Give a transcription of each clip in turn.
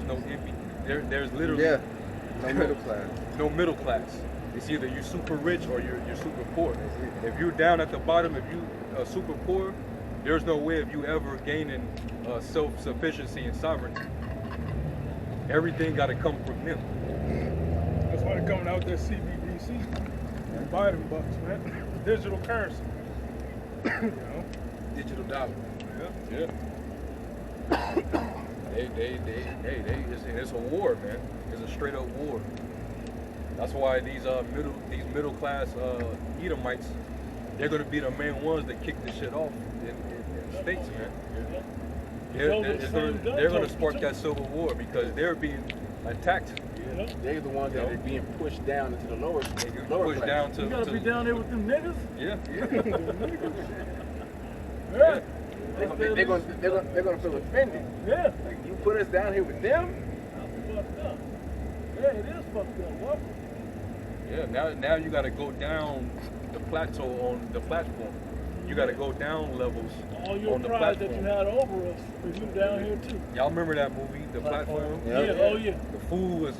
no there's literally no middle class. No middle class. It's either you're super rich or you're super poor. If you're down at the bottom, if you are super poor, there's no way of you ever gaining self-sufficiency and sovereignty. Everything got to come from them. That's why they're coming out with that CBDC and Biden bucks, man. Digital currency. You know? Digital dollar. Yeah. It's a war, man. It's a straight up war. That's why these middle class Edomites, they're gonna be the main ones that kick this shit off in the states, man. They're gonna spark that civil war because they're being attacked. They're the ones that are being pushed down into the lower pushed class. down to. You gotta be down there with them niggas. Yeah. Yeah. They're gonna feel offended. Yeah. Like you put us down here with them. That's fucked up. Yeah, it is fucked up. What? Yeah. Now you got to go down the plateau on the platform. You got to go down levels all your on the pride platform. that you had over us, because you down here too. Y'all remember that movie, The Platform? Yeah. Oh yeah. The food was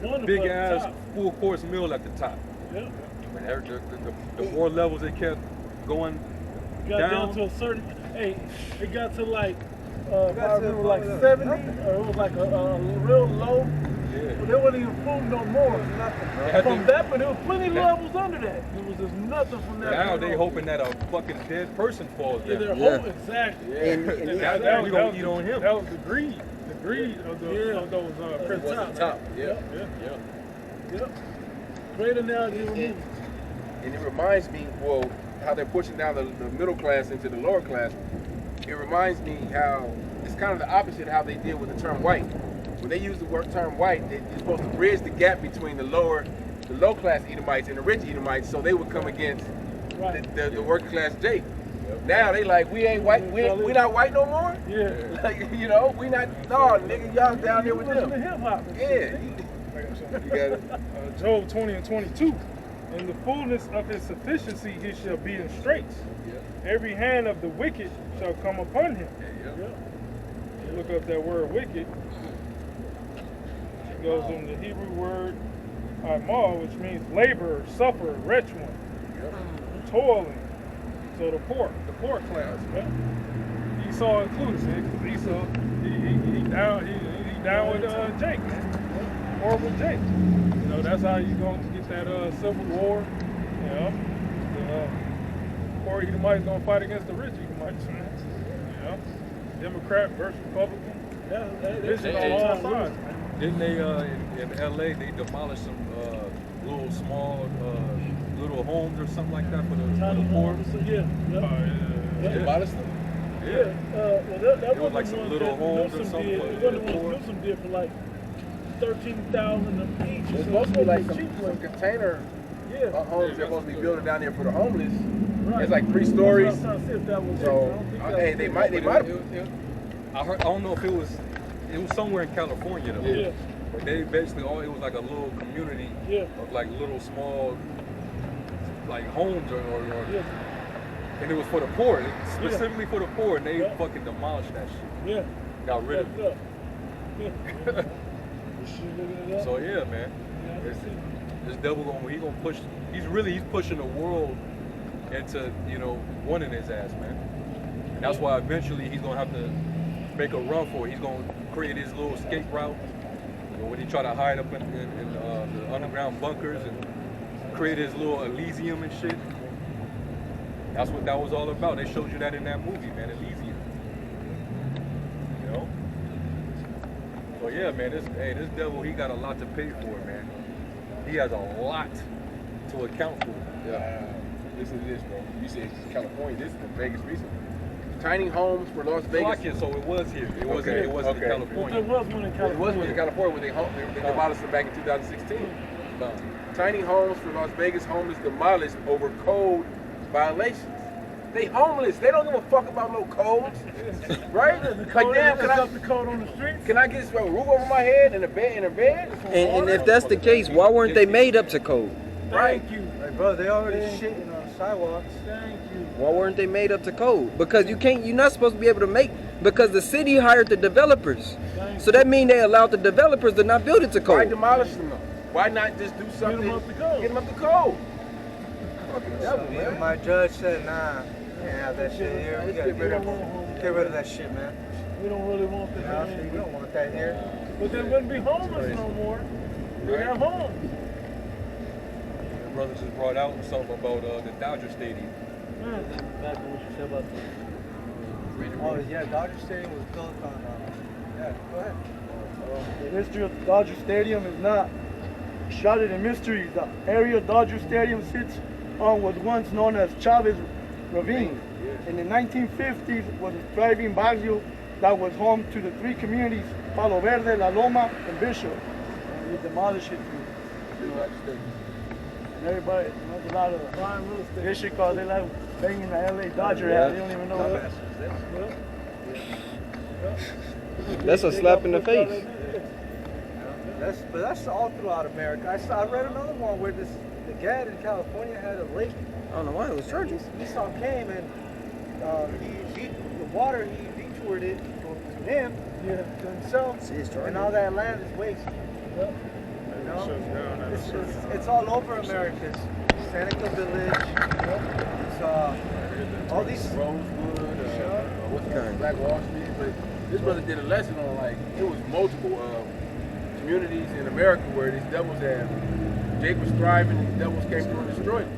Wonderful big at the ass top. full course meal at the top. Yeah. The more levels it kept going Got down to a certain. Hey, it got to like if I remember like 70, or it was like a real low. Yeah. But there wasn't even food no more. From that, but there was plenty of levels under that. It was just nothing from that. Now they hoping that a fucking dead person falls Yeah, down. they're hoping exactly. Yeah. Now we gonna eat on him. That was the greed of those Chris top. Yeah. Great analogy. And it reminds me, well, how they're pushing down the middle class into the lower class. It reminds me how it's kind of the opposite of how they deal with the term white. When they use the term white, they're supposed to bridge the gap between the low class Edomites and the rich Edomites, so they would come against the working class Jake. Now they like, we ain't white, we not white no more? Yeah. Like, we not, no, nigga, y'all down there with them. Yeah. You got it. Job 20 and 22. In the fullness of his sufficiency he shall be in straits. Every hand of the wicked shall come upon him. You look up that word wicked. It goes from the Hebrew word amal, which means laborer, sufferer, wretch one, toiling. So the poor class, man. Esau included, because Esau, he down with Jake, man. Horrible Jake. You know, that's how you gonna get that civil war. You know, the poor Edomites gonna fight against the rich Edomites. You know, Democrat versus Republican. This is on all sides. Didn't they in LA they demolished some little small little homes or something like that for the poor? Demolished them? That it was like some little homes or something for the poor. Newsom did for like 13,000 each. It's supposed to be like some container homes they're supposed to be building down there for the homeless. It's like 3 stories. So they might I don't know if it was somewhere in California though. Yeah. But they basically it was like a little community of like little small like homes or and it was for the poor, specifically for the poor, and they fucking demolished that shit. Yeah. Got rid of it. So yeah, man. This devil gonna push. He's pushing the world into wanting his ass, man. And that's why eventually he's gonna have to make a run for it. He's gonna create his little escape route. When he try to hide up in the underground bunkers and create his little Elysium and shit. That's what that was all about. They showed you that in that movie, man, Elysium. So yeah, man, this devil, he got a lot to pay for, man. He has a lot to account for. Yeah. Listen to this, bro. You said California. This is the Vegas recently. Tiny homes for Las Vegas. So it was here. It wasn't in California. There was one in California. It was one in California where they demolished them back in 2016. Tiny homes for Las Vegas homeless demolished over code violations. They homeless. They don't give a fuck about no codes, right? Like damn, can I get a roof over my head and a bed And if that's the case, why weren't they made up to code? Right. Thank you. Hey, bro, they already shitting on sidewalks. Thank you. Why weren't they made up to code? Because you're not supposed to be able to make, because the city hired the developers. So that means they allowed the developers to not build it to Why code. demolish them though? Why not just do something? them up to code. Get them up to code. Fucking devil, man. My judge said, nah, can't have that shit here. We gotta get rid of that shit, man. We don't really want that. You know, so we don't want that here. But they wouldn't be homeless no more. They have homes. The brothers just brought out something about the Dodger Stadium. Back to what you said about oh, yeah, Dodger Stadium was built on, yeah, go ahead. The history of Dodger Stadium is not shrouded in mystery. The area Dodger Stadium sits on was once known as Chavez Ravine. In the 1950s, it was a thriving barrio that was home to the three communities, Palo Verde, La Loma, and Bishop. And we demolished it. And everybody, there's a lot of Prime real estate. history because they like banging the LA Dodger hat. They don't even know what. That's a slap in the face. But that's all throughout America. I read another one where the dad in California had a lake. I don't know why it was charging. Esau came and he the water, he detoured it to him, to himself, See, it's charging. and all that land is waste. You know? It's all over America. It's Seneca Village. It's all these. Rosewood, what's the Black Wall Street? But this brother did a lesson on like it was multiple communities in America where these devils had. Jake was thriving, and these devils came through and destroyed it.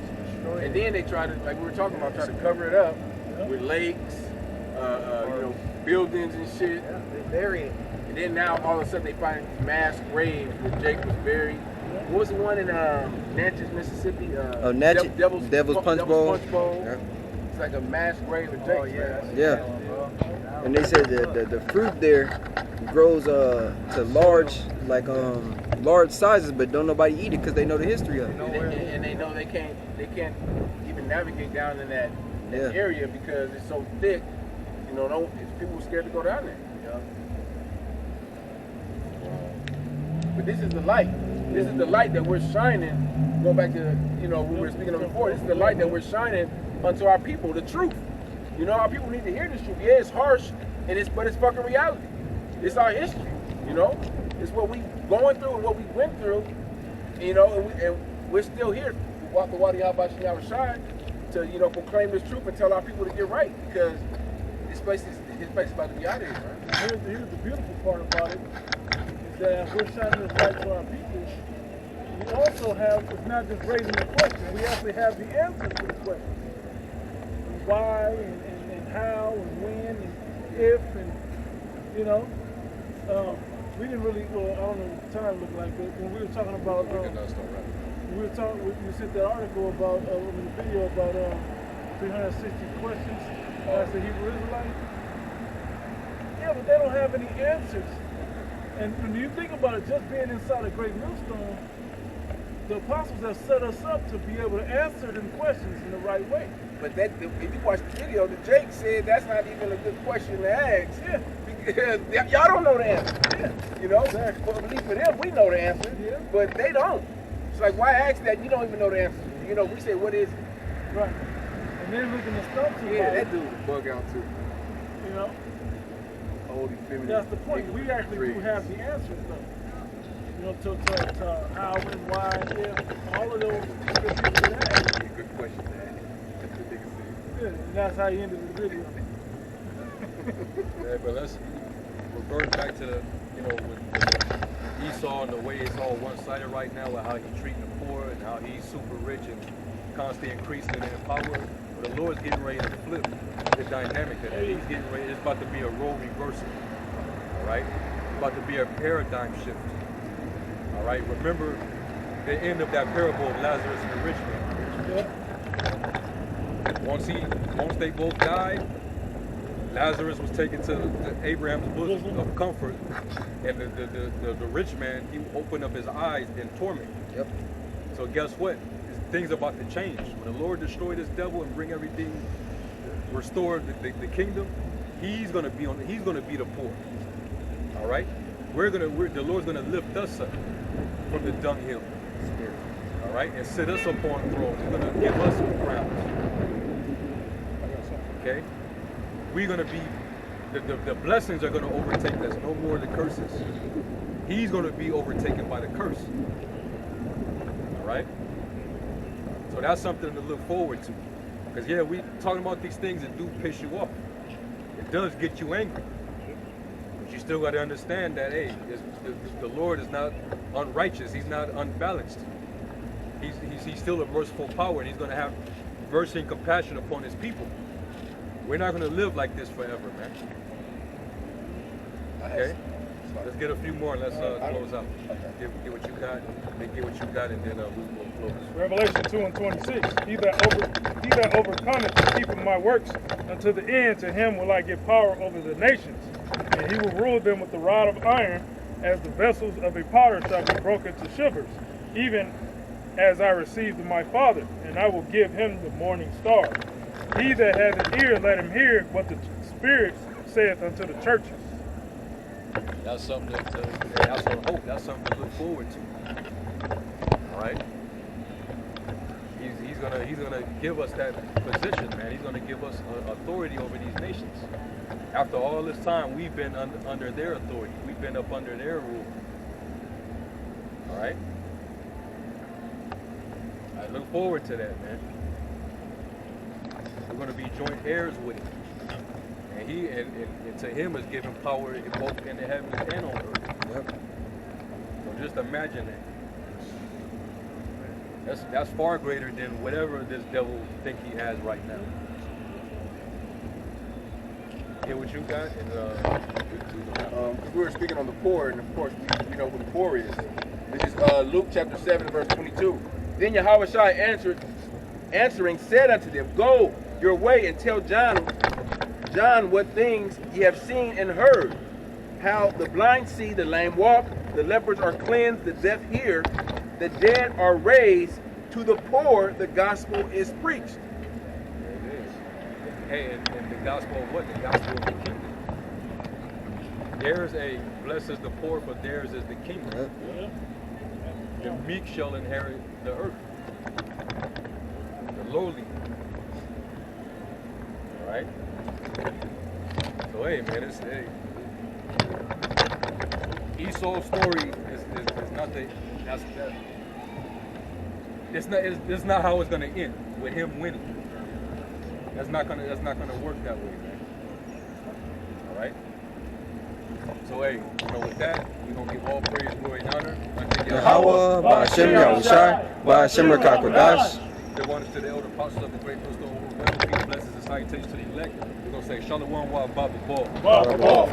And then they tried to, like we were talking about, try to cover it up with lakes, you know, buildings and shit. Yeah, they bury it. And then now all of a sudden they find these mass graves where Jake was buried. What was the one in Natchez, Mississippi? Natchez, Devil's Punch Bowl. Yeah. It's like a mass grave of Jake. Oh, yeah. Yeah. And they said that the fruit there grows to large sizes, but don't nobody eat it because they know the history of it. And they know they can't even navigate down in that area because it's so thick. You know, people are scared to go down there. But this is the light. This is the light that we're shining. Going back to, you know, we were speaking of before, this is the light that we're shining unto our people, the truth. You know, our people need to hear this truth. Yeah, it's harsh, but it's fucking reality. It's our history, you know? It's what we going through and what we went through, you know, and we're still here, to, you know, proclaim this truth and tell our people to get right, because this place is about to be out of here, right? Here's the beautiful part about it, is that as we're shining this light to our people, we also have, it's not just raising the question, we actually have the answer to the question. Why and how and when and if and, you know, we didn't really, well, I don't know what the time looked like, but when we were talking about, we sent that article about, in the video about 360 questions asked the Hebrew Israelites. Yeah, but they don't have any answers. And when you think about it, just being inside a great millstone, the apostles have set us up to be able to answer them questions in the right way. But that, if you watch the video, the Jake said that's not even a good question to ask. Yeah. Because y'all don't know the answer. Yeah. You know? Exactly. Well, at least for them, we know the answer. Yeah. But they don't. It's like, why ask that? You don't even know the answer. You know, we say, what is it? Right. And then looking at stuff too. Yeah, that dude was bug out too. You know? Holy feminine. That's the point. We actually do have the answers though. You know, to how and why and if, all of those good things to ask. Good question, man. That's what niggas say. Yeah, and that's how you ended the video. Yeah, but let's revert back to the, you know, with Esau and the way it's all one-sided right now, with how he's treating the poor and how he's super rich and constantly increasing in power. But the Lord's getting ready to flip the dynamic of that. He's getting ready. It's about to be a role reversal. All right, it's about to be a paradigm shift. All right, remember the end of that parable of Lazarus and the rich man. Once they both died, Lazarus was taken to Abraham's bosom of comfort, and the rich man, he opened up his eyes in torment. Yep. So guess what? Things are about to change. When the Lord destroy this devil and bring everything, restore the kingdom, he's gonna be the poor. All right, the Lord's gonna lift us up from the dunghill. All right, and sit us upon thrones. He's gonna give us crowns. Okay, we're gonna be. The blessings are gonna overtake us. No more the curses. He's gonna be overtaken by the curse. All right. So that's something to look forward to. Because yeah, we talking about these things that do piss you off. It does get you angry. But you still got to understand that, hey, the Lord is not unrighteous. He's not unbalanced. He's still a merciful power, and he's going to have mercy and compassion upon his people. We're not going to live like this forever, man. Okay? Let's get a few more and let's close out. Get what you got, get what you got, and then we'll close. Revelation 2:26. He that overcometh and keepeth my works unto the end, to him will I give power over the nations, and he will rule them with the rod of iron, as the vessels of a potter shall be broken to shivers, even as I received of my Father, and I will give him the morning star. He that hath an ear, let him hear what the Spirit saith unto the churches. That's something that's a hope. That's something to look forward to. All right. He's gonna give us that position, man. He's gonna give us authority over these nations. After all this time, we've been under their authority. We've been up under their rule. All right. I look forward to that, man. We're gonna be joint heirs with him. And he and to him is given power in both in the heavens and on earth. Yep. So just imagine that. That's far greater than whatever this devil think he has right now. Get what you got, and we were speaking on the poor, and of course we know who the poor is. This is Luke chapter 7, verse 22. Then Yahushua answering said unto them, Go your way and tell John what things ye have seen and heard, how the blind see, the lame walk, the lepers are cleansed, the deaf hear, the dead are raised, to the poor the gospel is preached. there it is. Hey, and the gospel of what? The gospel of the kingdom. Theirs blesses the poor, for theirs is the kingdom. Yep. The meek shall inherit the earth. The lowly. All right. So hey, man, Esau's story is nothing. It's not how it's gonna end with him winning. That's not gonna work that way, man. All right. So hey, with that, we're gonna give all praise, glory, and honor unto Yahweh, Ba'ashem Yahushai, Ba'ashem Rakakodash. The ones to the elder apostles of the great crystal peace, blessings and salutations to the elect. We're gonna say Shalom wa Baba Bo.